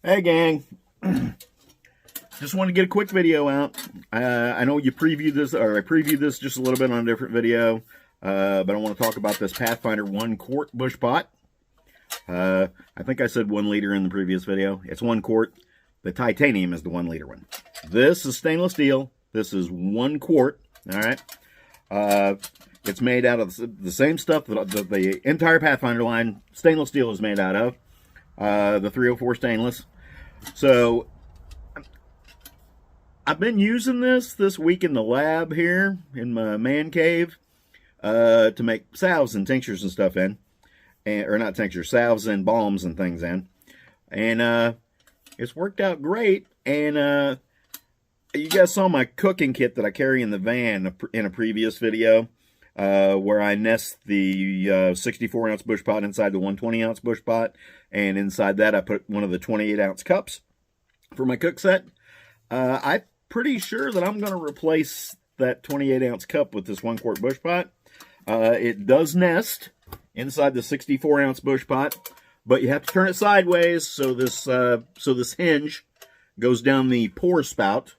Hey gang, just want to get a quick video out. I know you previewed this, or I previewed this just a little bit on a different video, but I want to talk about this Pathfinder 1 quart bush pot. I think I said 1 liter in the previous video. It's 1 quart. The titanium is the 1 liter one. This is stainless steel. This is 1 quart. All right. It's made out of the same stuff that the entire Pathfinder line stainless steel is made out of. The 304 stainless. So I've been using this week in the lab here in my man cave to make salves and tinctures and stuff in, or not tinctures, salves and balms and things in, and it's worked out great. And you guys saw my cooking kit that I carry in the van in a previous video, where I nest the 64-ounce bush pot inside the 120-ounce bush pot, and inside that I put one of the 28-ounce cups for my cook set. I'm pretty sure that I'm going to replace that 28-ounce cup with this 1 quart bush pot. It does nest inside the 64-ounce bush pot, but you have to turn it sideways so this hinge goes down the pour spout,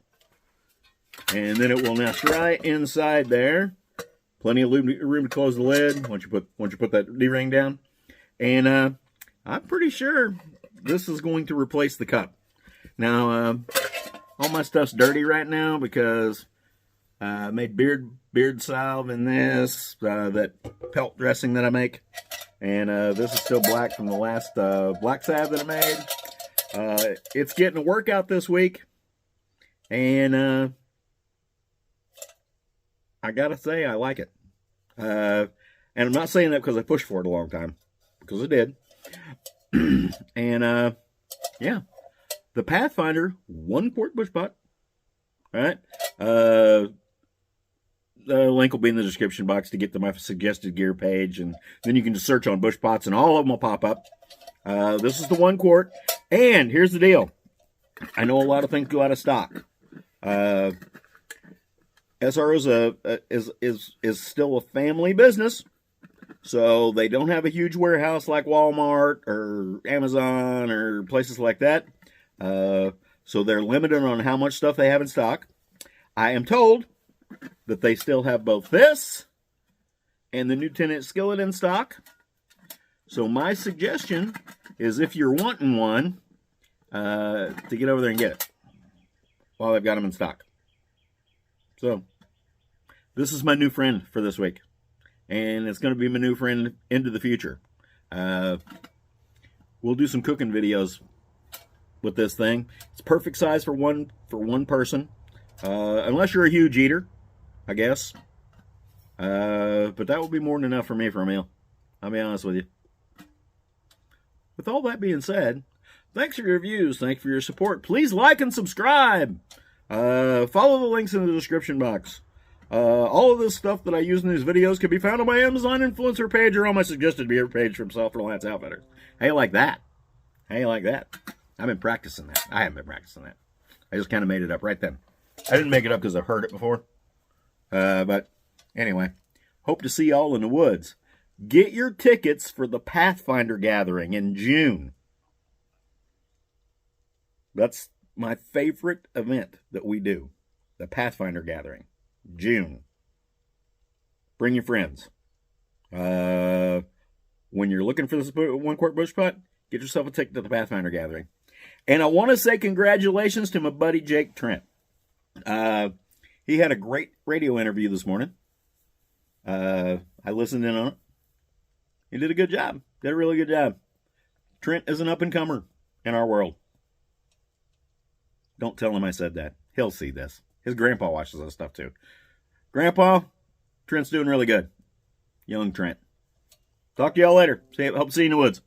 and then it will nest right inside there. Plenty of room to close the lid once you put that D-ring down. And I'm pretty sure this is going to replace the cup. Now, all my stuff's dirty right now because I made beard salve in this, that pelt dressing that I make. And this is still black from the last black salve that I made. It's getting a workout this week. And I gotta say, I like it. And I'm not saying that because I pushed for it a long time, because I did. And yeah, the Pathfinder 1 quart bush pot. All right. The link will be in the description box to get to my suggested gear page, and then you can just search on bush pots, and all of them will pop up. This is the 1 quart, and here's the deal. I know a lot of things go out of stock. SRO is still a family business, so they don't have a huge warehouse like Walmart or Amazon or places like that. So they're limited on how much stuff they have in stock. I am told that they still have both this and the new 10-inch skillet in stock. So my suggestion is, if you're wanting one, to get over there and get it while they've got them in stock. So, this is my new friend for this week, and it's going to be my new friend into the future. We'll do some cooking videos with this thing. It's perfect size for one person, unless you're a huge eater, I guess. But that will be more than enough for me for a meal. I'll be honest with you. With all that being said, thanks for your reviews. Thanks for your support. Please like and subscribe. Follow the links in the description box. All of this stuff that I use in these videos can be found on my Amazon influencer page or on my suggested beer page from Self-Reliance Outfitters. How you like that? How you like that? I've been practicing that. I haven't been practicing that. I just kind of made it up right then. I didn't make it up because I've heard it before. But anyway, hope to see y'all in the woods. Get your tickets for the Pathfinder gathering in June. That's my favorite event that we do, the Pathfinder gathering, June. Bring your friends. When you're looking for this 1 quart bush pot, get yourself a ticket to the Pathfinder gathering. And I want to say congratulations to my buddy Jake Trent. He had a great radio interview this morning. I listened in on it. He did a good job. Did a really good job. Trent is an up-and-comer in our world. Don't tell him I said that. He'll see this. His grandpa watches this stuff too. Grandpa, Trent's doing really good. Young Trent. Talk to y'all later. Hope to see you in the woods.